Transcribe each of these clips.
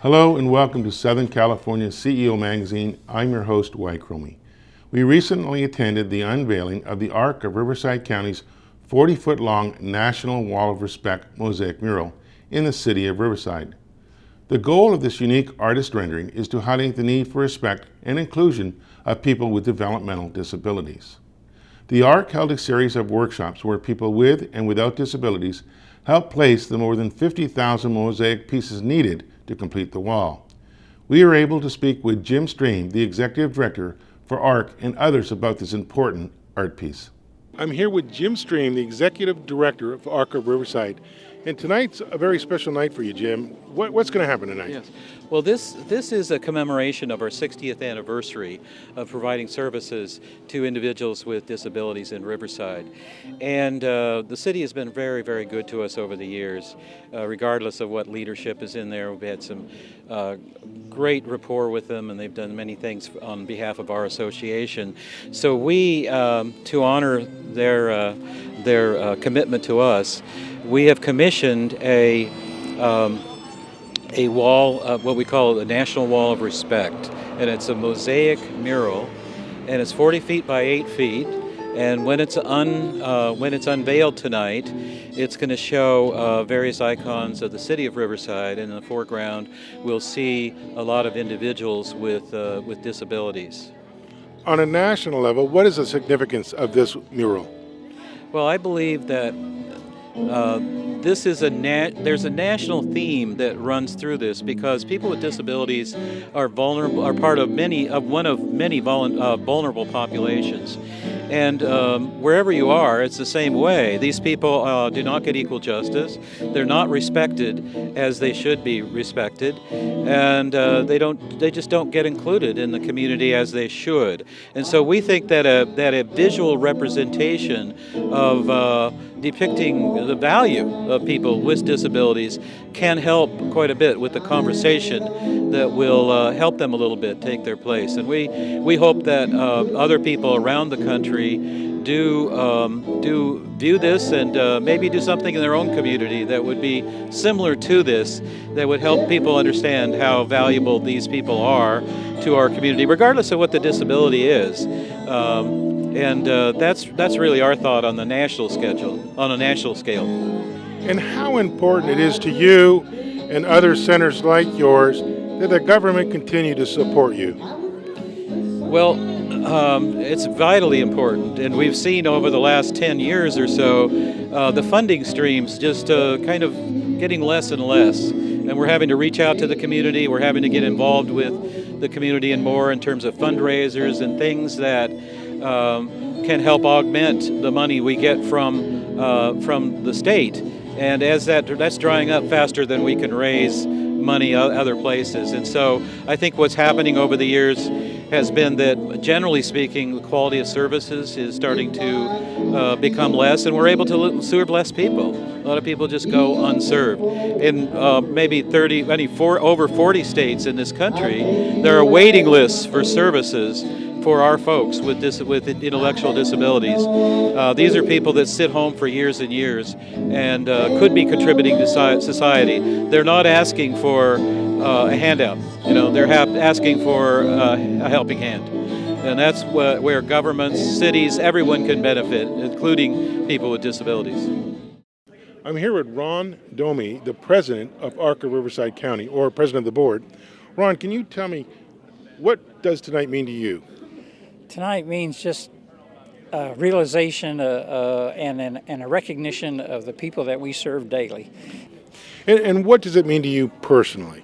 Hello and welcome to Southern California CEO Magazine. I'm your host, Dwight Cromie. We recently attended the unveiling of the Arc of Riverside County's 40-foot-long National Wall of Respect mosaic mural in the city of Riverside. The goal of this unique artist rendering is to highlight the need for respect and inclusion of people with developmental disabilities. The Arc held a series of workshops where people with and without disabilities helped place the more than 50,000 mosaic pieces needed to complete the wall. We were able to speak with Jim Stream, the Executive Director for ARC, and others about this important art piece. I'm here with Jim Stream, the Executive Director of Arc of Riverside. And tonight's a very special night for you, Jim. What's going to happen tonight? Yes. Well, this is a commemoration of our 60th anniversary of providing services to individuals with disabilities in Riverside. And the city has been very, very good to us over the years, regardless of what leadership is in there. We've had some great rapport with them, and they've done many things on behalf of our association. So we, to honor their commitment to us, we have commissioned a wall, what we call a National Wall of Respect, and it's a mosaic mural, and it's 40 feet by 8 feet. And when it's unveiled tonight, it's going to show various icons of the city of Riverside, and in the foreground, we'll see a lot of individuals with disabilities. On a national level, what is the significance of this mural? Well, I believe that this is there's a national theme that runs through this, because people with disabilities are vulnerable, are part of one of many vulnerable populations. And wherever you are, it's the same way. These people do not get equal justice. They're not respected as they should be respected, and they just don't get included in the community as they should. And so we think that a visual representation of depicting the value of people with disabilities can help quite a bit with the conversation that will help them a little bit take their place. And we hope that other people around the country do view this and maybe do something in their own community that would be similar to this, that would help people understand how valuable these people are to our community, regardless of what the disability is. And that's really our thought on the national scale. And how important it is to you and other centers like yours that the government continue to support you? Well, it's vitally important, and we've seen over the last 10 years or so the funding streams just kind of getting less and less, and we're having to reach out to the community. We're having to get involved with the community and more in terms of fundraisers and things that can help augment the money we get from the state. And as that's drying up faster than we can raise money other places. And so I think what's happening over the years has been that, generally speaking, the quality of services is starting to become less, and we're able to serve less people. A lot of people just go unserved. In maybe over 40 states in this country, there are waiting lists for services for our folks with intellectual disabilities. These are people that sit home for years and years and could be contributing to society. They're not asking for a handout. They're asking for a helping hand. And that's where governments, cities, everyone can benefit, including people with disabilities. I'm here with Ron Domi, the president of Arc of Riverside County, or president of the board. Ron, can you tell me, what does tonight mean to you? Tonight means just a realization and a recognition of the people that we serve daily. And what does it mean to you personally?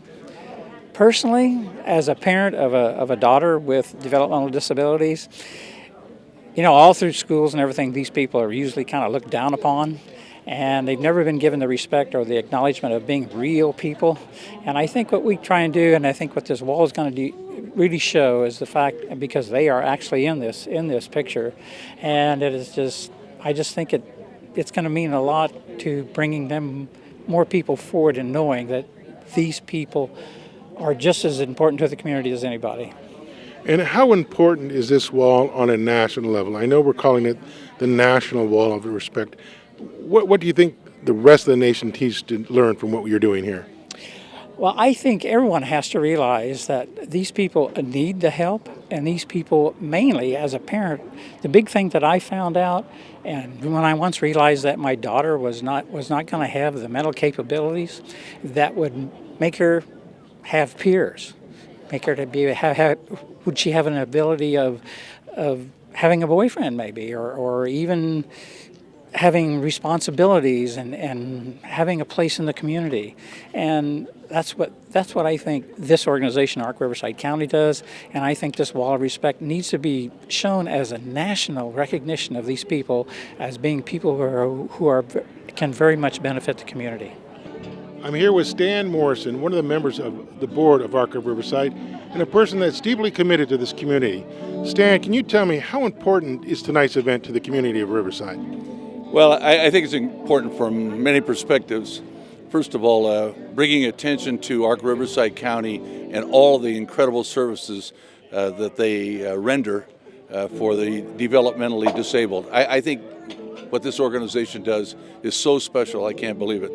Personally, as a parent of a daughter with developmental disabilities, all through schools and everything, these people are usually kind of looked down upon, and they've never been given the respect or the acknowledgement of being real people. And I think what we try and do, and I think what this wall is going to really show, is the fact, because they are actually in this picture, and it is just, I just think it's going to mean a lot to bringing them more people forward and knowing that these people are just as important to the community as anybody. And how important is this wall on a national level? I know we're calling it the National Wall of Respect. What do you think the rest of the nation needs to learn from what you're doing here? Well, I think everyone has to realize that these people need the help, and these people, mainly as a parent, the big thing that I found out, and when I once realized that my daughter was not going to have the mental capabilities that would make her have peers, make her to be would she have an ability of having a boyfriend maybe, or even having responsibilities and having a place in the community. And that's what I think this organization, Arc Riverside County, does. And I think this wall of respect needs to be shown as a national recognition of these people as being people who can very much benefit the community. I'm here with Stan Morrison, one of the members of the board of Arc of Riverside, and a person that's deeply committed to this community. Stan, can you tell me how important is tonight's event to the community of Riverside? Well, I think it's important from many perspectives. First of all, bringing attention to Arc Riverside County and all the incredible services that they render for the developmentally disabled. I think what this organization does is so special, I can't believe it.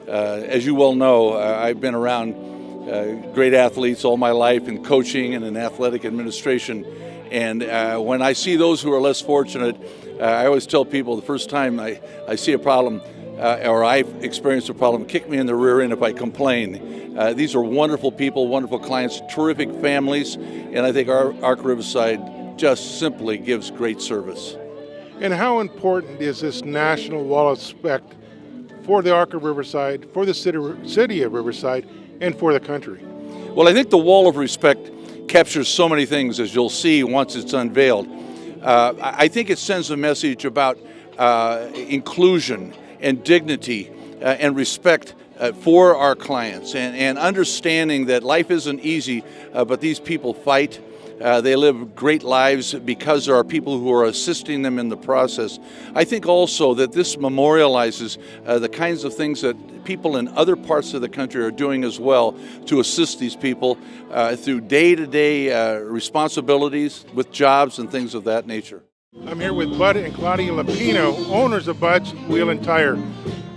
As you well know, I've been around great athletes all my life in coaching and in athletic administration. And when I see those who are less fortunate, I always tell people the first time I see a problem or I've experienced a problem, kick me in the rear end if I complain. These are wonderful people, wonderful clients, terrific families, and I think our Arc Riverside just simply gives great service. And how important is this national wall of respect for the Arc of Riverside, for the city of Riverside, and for the country? Well, I think the wall of respect captures so many things, as you'll see once it's unveiled. I think it sends a message about inclusion and dignity and respect for our clients, and understanding that life isn't easy, but these people fight. They live great lives because there are people who are assisting them in the process. I think also that this memorializes the kinds of things that people in other parts of the country are doing as well to assist these people through day-to-day responsibilities with jobs and things of that nature. I'm here with Bud and Claudia Lopinot, owners of Bud's Wheel and Tire.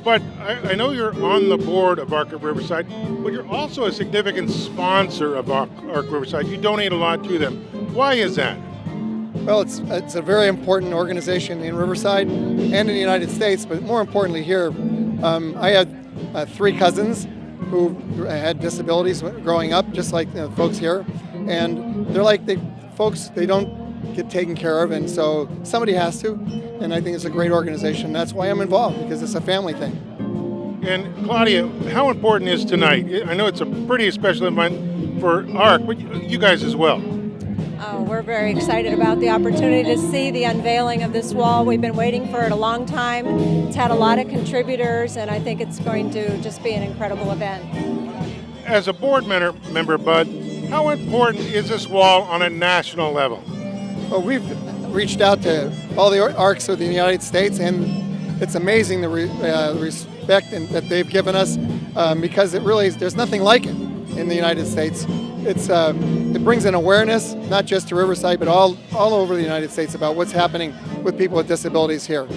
But I know you're on the board of Arc of Riverside, but you're also a significant sponsor of Arc Riverside. You donate a lot to them. Why is that? Well, it's a very important organization in Riverside and in the United States, but more importantly here, I had 3 cousins who had disabilities growing up, just like the folks here, and they're like they don't get taken care of, and so somebody has to, and I think it's a great organization. That's why I'm involved, because it's a family thing. And Claudia, how important is tonight? I know it's a pretty special event for ARC, but you guys as well. Oh, we're very excited about the opportunity to see the unveiling of this wall. We've been waiting for it a long time. It's had a lot of contributors, and I think it's going to just be an incredible event. As a board member, Bud, how important is this wall on a national level? Well, we've reached out to all the ARCs of the United States, and it's amazing the respect that they've given us, because there's nothing like it in the United States. It brings an awareness, not just to Riverside, but all over the United States about what's happening with people with disabilities here.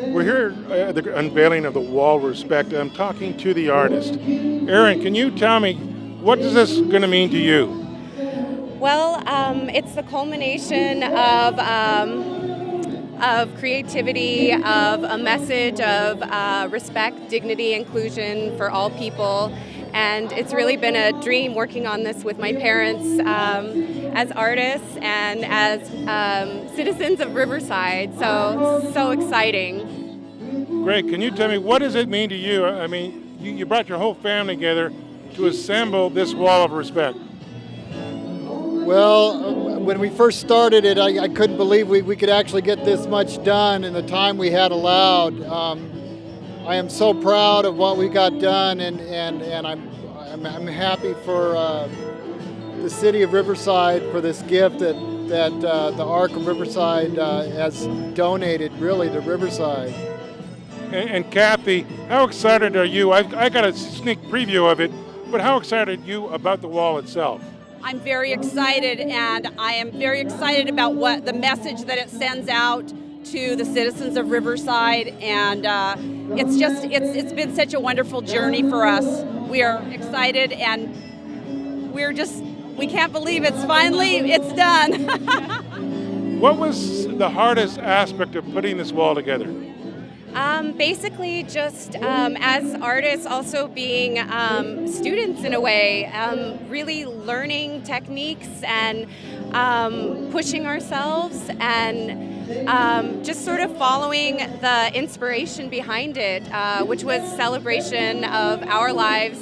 We're here at the unveiling of the Wall of Respect. I'm talking to the artist. Erin, can you tell me, what is this going to mean to you? Well, it's the culmination of creativity, of a message of respect, dignity, inclusion for all people. And it's really been a dream working on this with my parents as artists and as citizens of Riverside. So exciting. Greg, can you tell me, what does it mean to you? I mean, you brought your whole family together to assemble this Wall of Respect. Well, when we first started it, I couldn't believe we could actually get this much done in the time we had allowed. I am so proud of what we got done, and I'm happy for the city of Riverside for this gift that the Arc of Riverside has donated, really, to Riverside. And Kathy, how excited are you? I got a sneak preview of it, but how excited are you about the wall itself? I'm very excited, and I am very excited about what the message that it sends out to the citizens of Riverside, and it's been such a wonderful journey for us. We are excited and we can't believe it's done. What was the hardest aspect of putting this wall together? Basically, just as artists, also being students in a way, really learning techniques and pushing ourselves and just sort of following the inspiration behind it, which was celebration of our lives,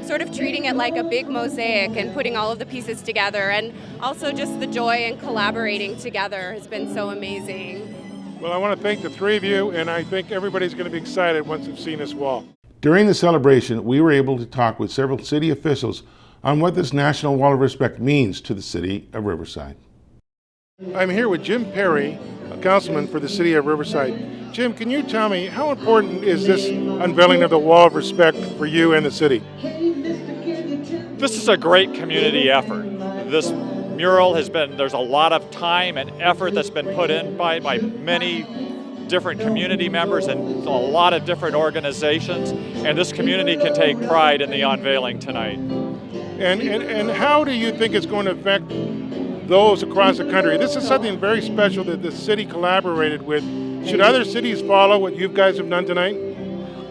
sort of treating it like a big mosaic and putting all of the pieces together, and also just the joy in collaborating together has been so amazing. Well, I want to thank the three of you, and I think everybody's going to be excited once they've seen this wall. During the celebration, we were able to talk with several city officials on what this National Wall of Respect means to the city of Riverside. I'm here with Jim Perry, a councilman for the city of Riverside. Jim, can you tell me how important is this unveiling of the Wall of Respect for you and the city? This is a great community effort. This mural there's a lot of time and effort that's been put in by many different community members and a lot of different organizations, and this community can take pride in the unveiling tonight. And how do you think it's going to affect those across the country? This is something very special that the city collaborated with. Should other cities follow what you guys have done tonight?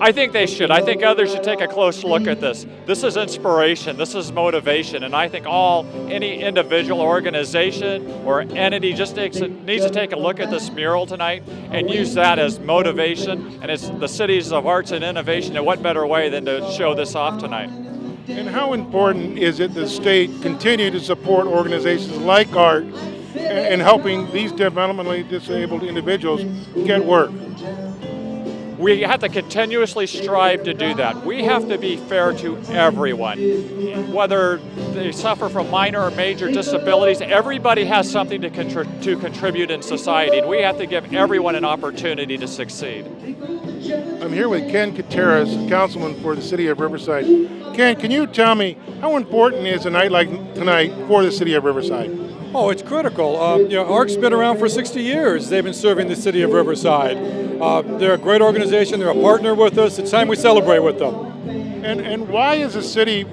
I think they should. I think others should take a close look at this. This is inspiration, this is motivation, and I think any individual organization or entity just needs to take a look at this mural tonight and use that as motivation, and it's the cities of arts and innovation, and what better way than to show this off tonight. And how important is it the state continue to support organizations like ARC and helping these developmentally disabled individuals get work? We have to continuously strive to do that. We have to be fair to everyone. Whether they suffer from minor or major disabilities, everybody has something to contribute in society, and we have to give everyone an opportunity to succeed. I'm here with Ken Kateras, councilman for the city of Riverside. Ken, can you tell me how important is a night like tonight for the city of Riverside? Oh, it's critical. ARC's been around for 60 years. They've been serving the city of Riverside. They're a great organization. They're a partner with us. It's time we celebrate with them. And why does the city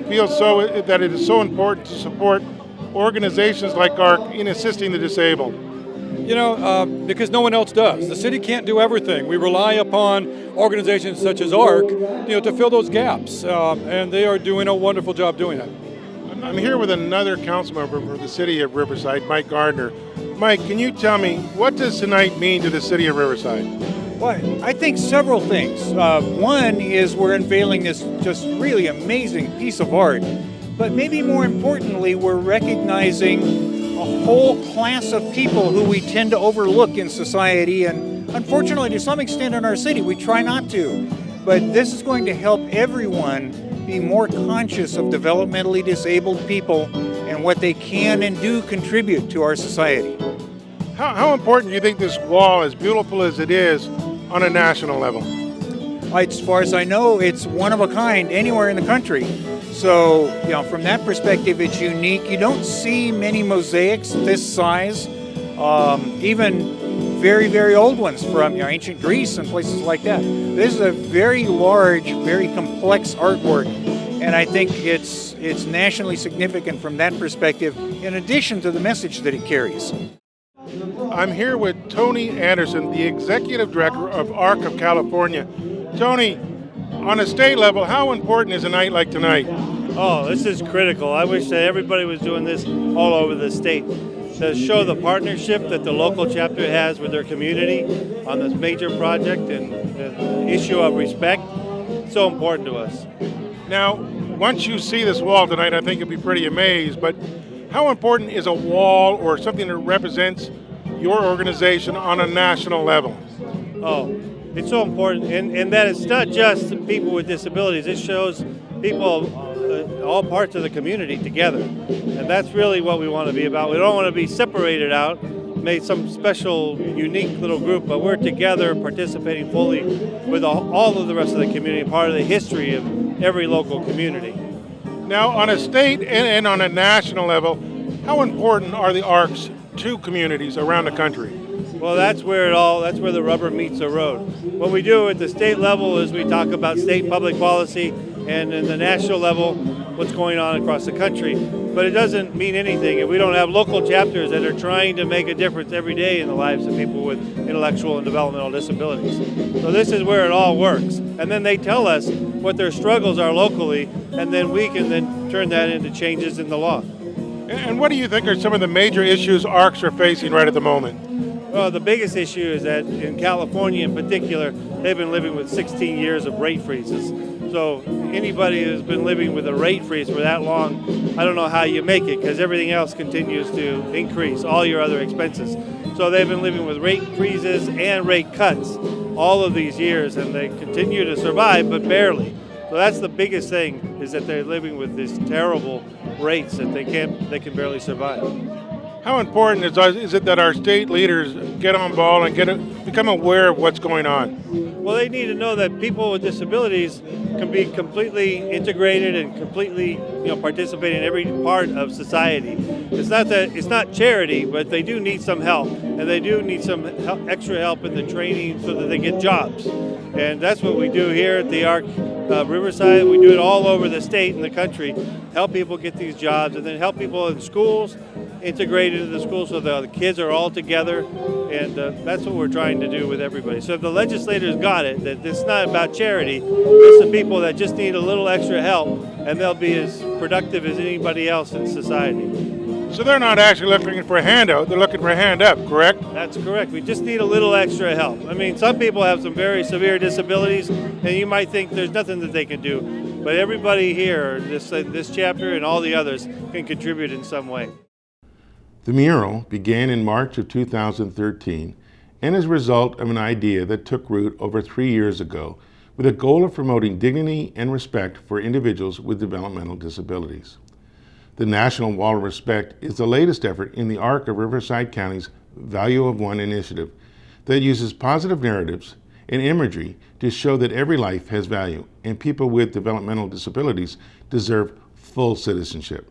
feel that it is so important to support organizations like ARC in assisting the disabled? Because no one else does. The city can't do everything. We rely upon organizations such as ARC, to fill those gaps, and they are doing a wonderful job doing that. I'm here with another council member for the city of Riverside, Mike Gardner. Mike, can you tell me, what does tonight mean to the city of Riverside? Well, I think several things. One is we're unveiling this just really amazing piece of art, but maybe more importantly, we're recognizing a whole class of people who we tend to overlook in society, and unfortunately to some extent in our city we try not to. But this is going to help everyone be more conscious of developmentally disabled people and what they can and do contribute to our society. How important do you think this wall, as beautiful as it is, on a national level? As far as I know, it's one of a kind anywhere in the country. So, from that perspective, it's unique. You don't see many mosaics this size, even very, very old ones from ancient Greece and places like that. This is a very large, very complex artwork, and I think it's nationally significant from that perspective, in addition to the message that it carries. I'm here with Tony Anderson, the Executive Director of ARC of California. Tony, on a state level, how important is a night like tonight? Oh, this is critical. I wish that everybody was doing this all over the state to show the partnership that the local chapter has with their community on this major project and the issue of respect. So important to us. Now, once you see this wall tonight, I think you'll be pretty amazed, but how important is a wall or something that represents your organization on a national level? Oh, it's so important, and that it's not just people with disabilities. It shows people, all parts of the community together, and that's really what we want to be about. We don't want to be separated out, made some special, unique little group, but we're together participating fully with all of the rest of the community, part of the history of every local community. Now, on a state and on a national level, how important are the ARCs to communities around the country? Well, that's where the rubber meets the road. What we do at the state level is we talk about state public policy, and in the national level, what's going on across the country. But it doesn't mean anything if we don't have local chapters that are trying to make a difference every day in the lives of people with intellectual and developmental disabilities. So this is where it all works. And then they tell us what their struggles are locally, and then we can then turn that into changes in the law. And what do you think are some of the major issues ARCs are facing right at the moment? Well, the biggest issue is that in California in particular, they've been living with 16 years of rate freezes. So anybody who's been living with a rate freeze for that long, I don't know how you make it, because everything else continues to increase, all your other expenses. So they've been living with rate freezes and rate cuts all of these years, and they continue to survive, but barely. So that's the biggest thing, is that they're living with these terrible rates that they can barely survive. How important is it that our state leaders get on ball and become aware of what's going on? Well, they need to know that people with disabilities can be completely integrated and completely, participate in every part of society. It's not charity, but they do need some help, and they do need some extra help in the training so that they get jobs. And that's what we do here at the Arc Riverside. We do it all over the state and the country, help people get these jobs, and then help people in schools, integrate into the schools so the kids are all together, and that's what we're trying to do with everybody. So if the legislators got it, that it's not about charity, it's the people that just need a little extra help, and they'll be as productive as anybody else in society. So they're not actually looking for a handout, they're looking for a hand up, correct? That's correct. We just need a little extra help. I mean, some people have some very severe disabilities, and you might think there's nothing that they can do, but everybody here, this chapter and all the others, can contribute in some way. The mural began in March of 2013 and is a result of an idea that took root over 3 years ago with a goal of promoting dignity and respect for individuals with developmental disabilities. The National Wall of Respect is the latest effort in the Arc of Riverside County's Value of One initiative that uses positive narratives and imagery to show that every life has value and people with developmental disabilities deserve full citizenship.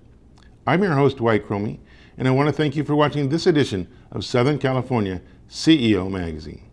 I'm your host, Dwight Cromie, and I want to thank you for watching this edition of Southern California CEO Magazine.